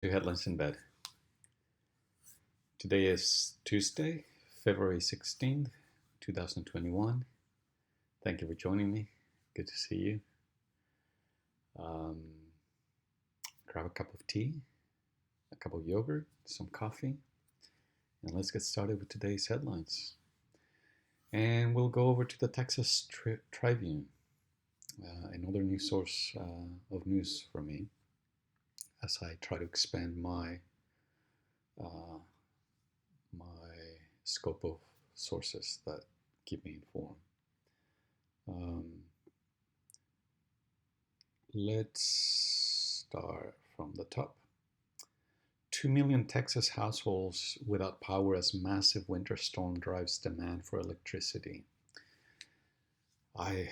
to Headlines in Bed. Today is Tuesday, February 16th, 2021. Thank you for joining me. Good to see you. Grab a cup of tea, a cup of yogurt, some coffee, and let's get started with today's headlines. And we'll go over to the Texas Tribune, another news source of news for me, as I try to expand my scope of sources that keep me informed. Let's start from the top. 2 million Texas households without power as massive winter storm drives demand for electricity. A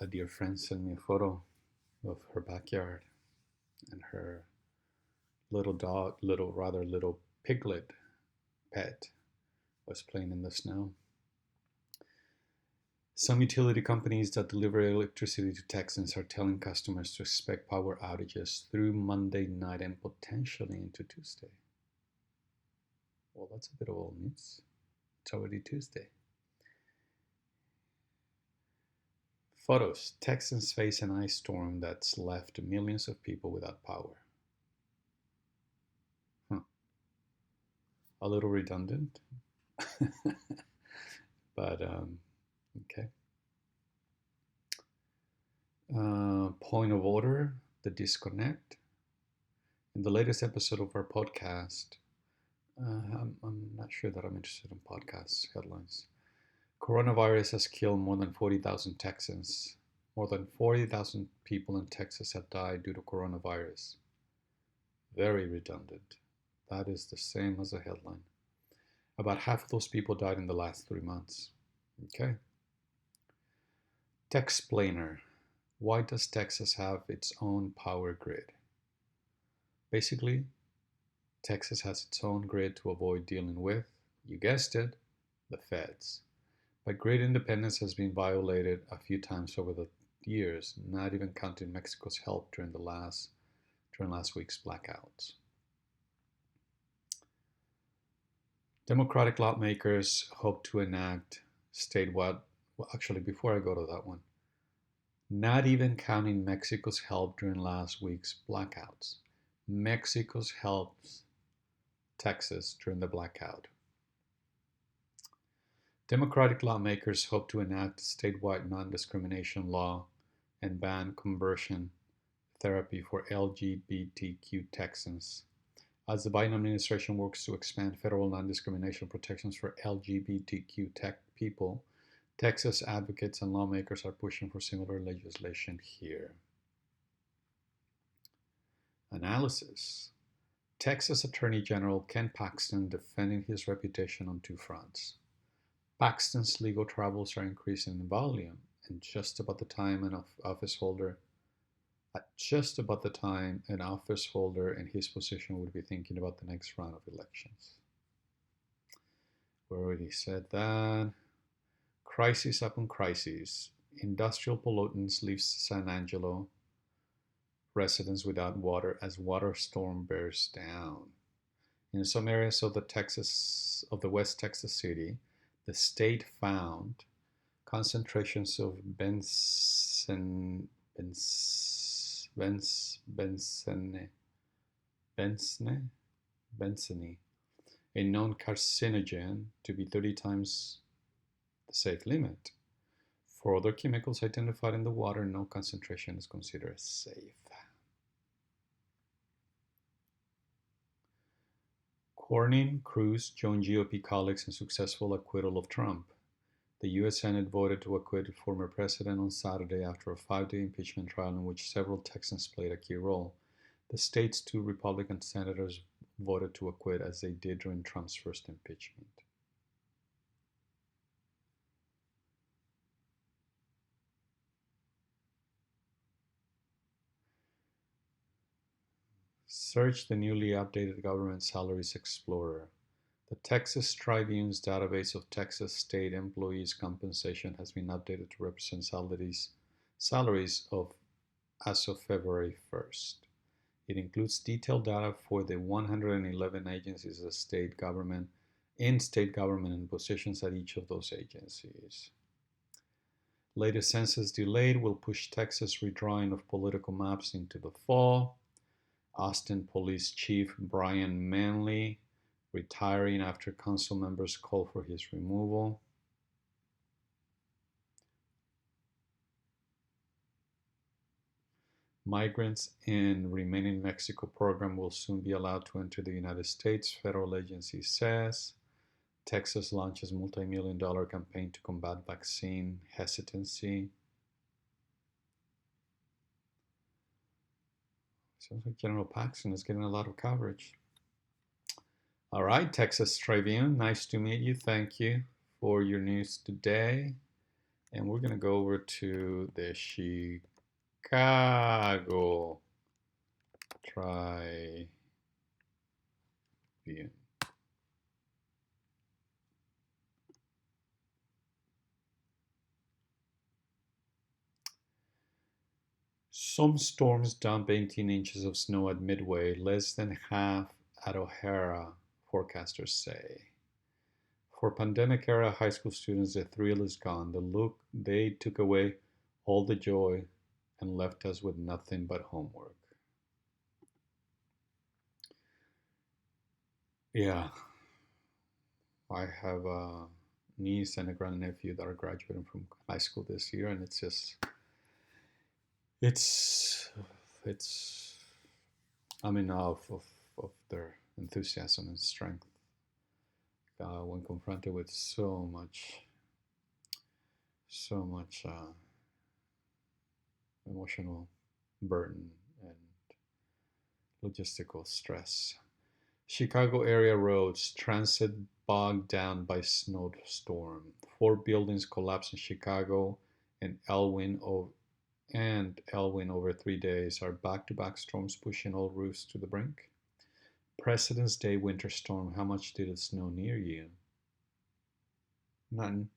dear friend sent me a photo of her backyard, and her little dog, little piglet pet was playing in the snow. Some utility companies that deliver electricity to Texans are telling customers to expect power outages through Monday night and potentially into Tuesday. Well, that's a bit of old news. It's already Tuesday. Photos. Texans face an ice storm that's left millions of people without power. A little redundant, but okay. Point of order, the disconnect. In the latest episode of our podcast, I'm not sure that I'm interested in podcast headlines. Coronavirus has killed more than 40,000 Texans. More than 40,000 people in Texas have died due to coronavirus. Very redundant. That is the same as a headline. About half of those people died in the last 3 months. Okay. Texplainer. Why does Texas have its own power grid? Basically, Texas has its own grid to avoid dealing with, you guessed it, the feds. But grid independence has been violated a few times over the years, not even counting Mexico's help during last week's blackouts. Democratic lawmakers hope to enact statewide. Well, actually, before I go to that one, not even counting Mexico's help during last week's blackouts. Mexico's helped Texas during the blackout. Democratic lawmakers hope to enact a statewide non-discrimination law and ban conversion therapy for LGBTQ Texans. As the Biden administration works to expand federal non-discrimination protections for LGBTQ people, Texas advocates and lawmakers are pushing for similar legislation here. Analysis. Texas Attorney General Ken Paxton defending his reputation on two fronts. Paxton's legal troubles are increasing in volume, and just about the time an office holder in his position would be thinking about the next round of elections. We already said that. Crisis upon crisis. Industrial pollutants leave San Angelo residents without water as water storm bears down. In some areas of the West Texas city, the state found concentrations of benzene, a known carcinogen, to be 30 times the safe limit. For other chemicals identified in the water, no concentration is considered safe. Cornyn, Cruz joined GOP colleagues in successful acquittal of Trump. The U.S. Senate voted to acquit former president on Saturday after a 5-day impeachment trial in which several Texans played a key role. The state's 2 Republican senators voted to acquit, as they did during Trump's first impeachment. Search the newly updated Government Salaries Explorer. The Texas Tribune's database of Texas state employees' compensation has been updated to represent salaries as of February 1st. It includes detailed data for the 111 agencies of state government and positions at each of those agencies. Latest census delayed will push Texas redrawing of political maps into the fall. Austin Police Chief Brian Manley retiring after council members call for his removal. Migrants in remaining Mexico program will soon be allowed to enter the United States, federal agency says. Texas launches multi-million-dollar campaign to combat vaccine hesitancy. Sounds like General Paxton is getting a lot of coverage. All right, Texas Tribune, nice to meet you. Thank you for your news today. And we're going to go over to the Chicago Tribune. Some storms dump 18 inches of snow at Midway, less than half at O'Hara, forecasters say. For pandemic-era high school students, the thrill is gone. They took away all the joy and left us with nothing but homework. Yeah, I have a niece and a grandnephew that are graduating from high school this year, and it's I'm in awe of their enthusiasm and strength when confronted with so much emotional burden and logistical stress. Chicago area roads, transit bogged down by snowstorm. 4 buildings collapsed in Chicago and Elwyn over 3 days. Are back-to-back storms pushing all roofs to the brink? President's Day winter storm. How much did it snow near you? None.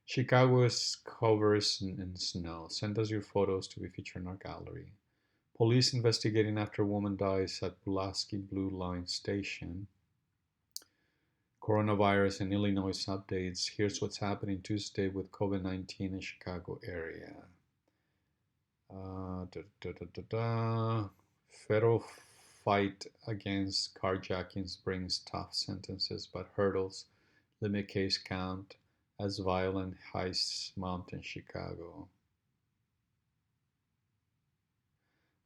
Chicago is covers in snow. Send us your photos to be featured in our gallery. Police investigating after woman dies at Pulaski Blue Line Station. Coronavirus in Illinois updates. Here's what's happening Tuesday with COVID-19 in Chicago area. Federal fight against carjackings brings tough sentences but hurdles limit case count as violent heists mount in Chicago.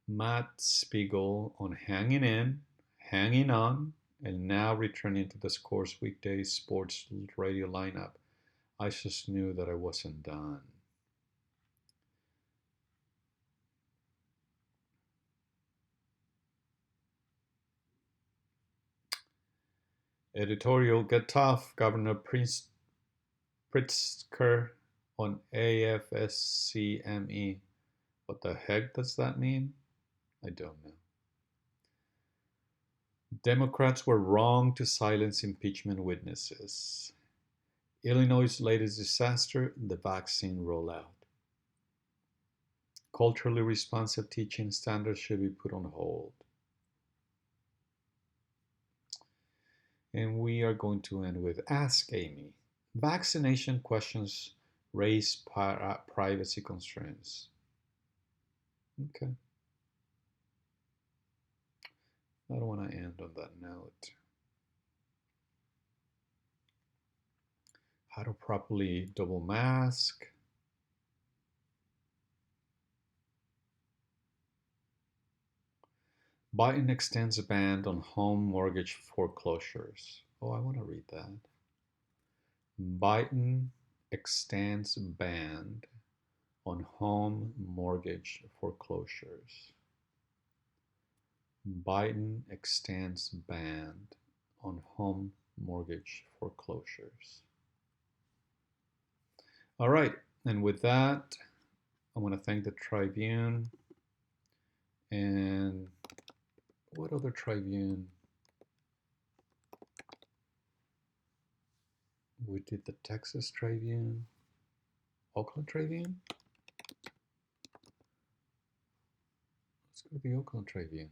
Matt Spiegel on hanging in, hanging on, and now returning to the Score's weekday sports radio lineup. I just knew that I wasn't done. Editorial, get tough, Governor Pritzker on AFSCME. What the heck does that mean? I don't know. Democrats were wrong to silence impeachment witnesses. Illinois' latest disaster, the vaccine rollout. Culturally responsive teaching standards should be put on hold. And we are going to end with Ask Amy. Vaccination questions raise privacy concerns. Okay. I don't want to end on that note. How to properly double mask. Biden extends a ban on home mortgage foreclosures. Oh, I want to read that. Biden extends ban on home mortgage foreclosures. Biden extends ban on home mortgage foreclosures. All right, and with that, I want to thank the Tribune. And what other Tribune? We did the Texas Tribune, Oakland Tribune. Let's go to the Oakland Tribune.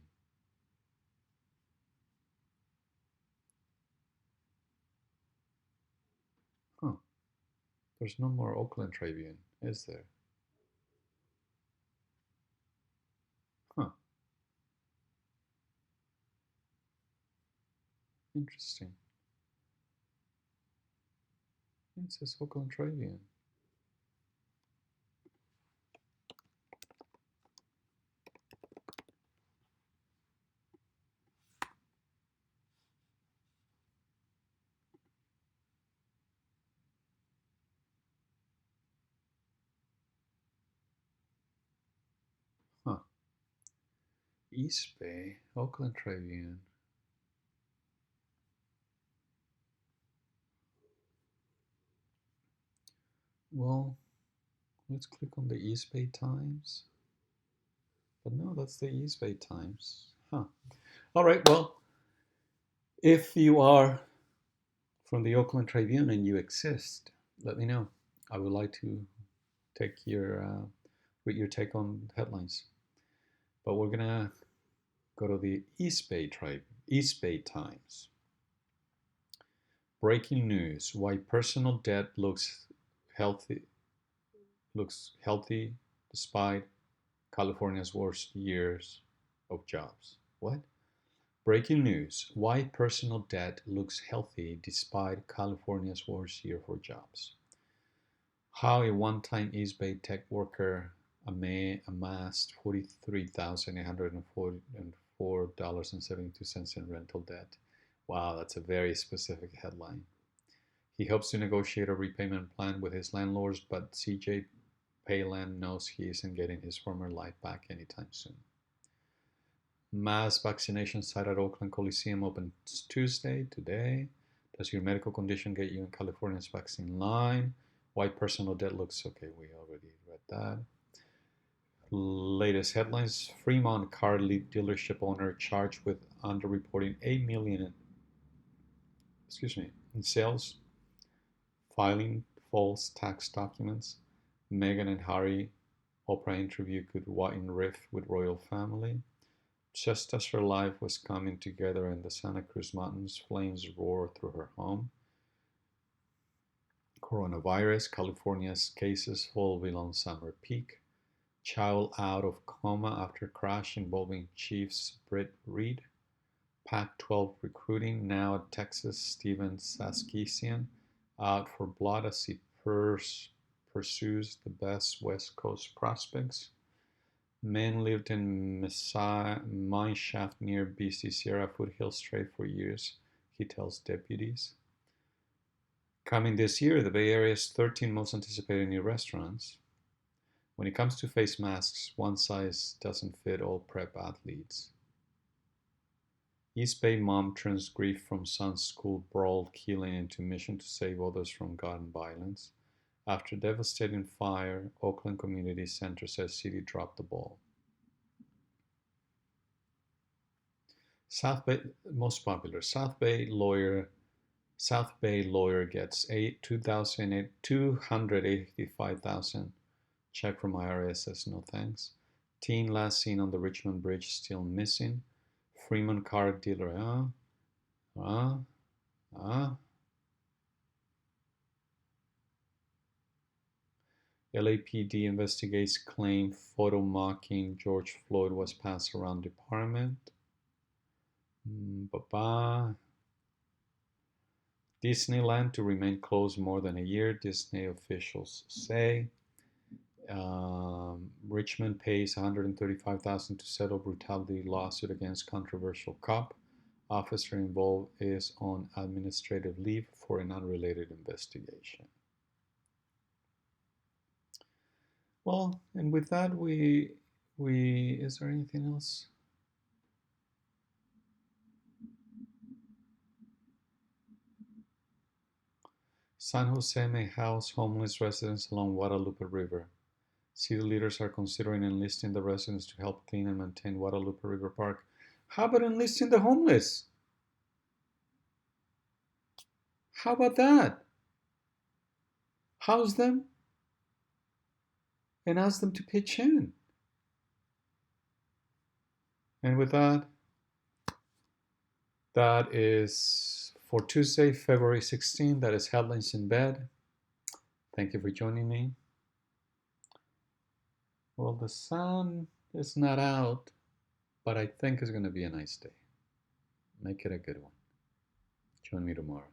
There's no more Oakland Tribune, is there? Huh. Interesting. It says Oakland Tribune. Huh. East Bay, Oakland Tribune. Well, let's click on the East Bay Times. But no, that's the East Bay Times. Huh. All right, well, if you are from the Oakland Tribune and you exist, let me know. I would like to take read your take on headlines. But we're gonna go to the East Bay Times. Breaking news: Why personal debt healthy looks healthy despite California's worst years of jobs. What? Breaking news: Why personal debt looks healthy despite California's worst year for jobs. How a one-time East Bay tech worker amassed $43,804.72 in rental debt. Wow, that's a very specific headline. He hopes to negotiate a repayment plan with his landlords, but CJ Payland knows he isn't getting his former life back anytime soon. Mass vaccination site at Oakland Coliseum opens Tuesday, today. Does your medical condition get you in California's vaccine line? Why personal debt looks okay. We already read that. Latest headlines: Fremont car dealership owner charged with underreporting $8 million in sales, filing false tax documents. Meghan and Harry Oprah interview could widen rift with royal family. Just as her life was coming together in the Santa Cruz Mountains, flames roar through her home. Coronavirus: California's cases fall below summer peak. Child out of coma after crash involving Chiefs Britt Reed. Pac-12 recruiting now at Texas. Steven Sarkisian out for blood as he pursues the best West Coast prospects. Men lived in mine shaft near BC Sierra Foothills Trail for years, he tells deputies. Coming this year, the Bay Area's 13 most anticipated new restaurants. When it comes to face masks, one size doesn't fit all prep athletes. East Bay mom turns grief from son's school brawl killing into mission to save others from gun violence. After devastating fire, Oakland Community Center says city dropped the ball. South Bay, most popular. South Bay lawyer gets $285,000 check from IRS, says no thanks. Teen last seen on the Richmond Bridge still missing. Fremont car dealer, LAPD investigates claim photo mocking George Floyd was passed around department. Disneyland to remain closed more than a year, Disney officials say. Richmond pays $135,000 to settle brutality lawsuit against controversial cop. Officer involved is on administrative leave for an unrelated investigation. Well, and with that, we is there anything else? San Jose may house homeless residents along Guadalupe River. City leaders are considering enlisting the residents to help clean and maintain Guadalupe River Park. How about enlisting the homeless? How about that? House them and ask them to pitch in. And with that, that is for Tuesday, February 16. That is Headlines in Bed. Thank you for joining me. Well, the sun is not out, but I think it's going to be a nice day. Make it a good one. Join me tomorrow.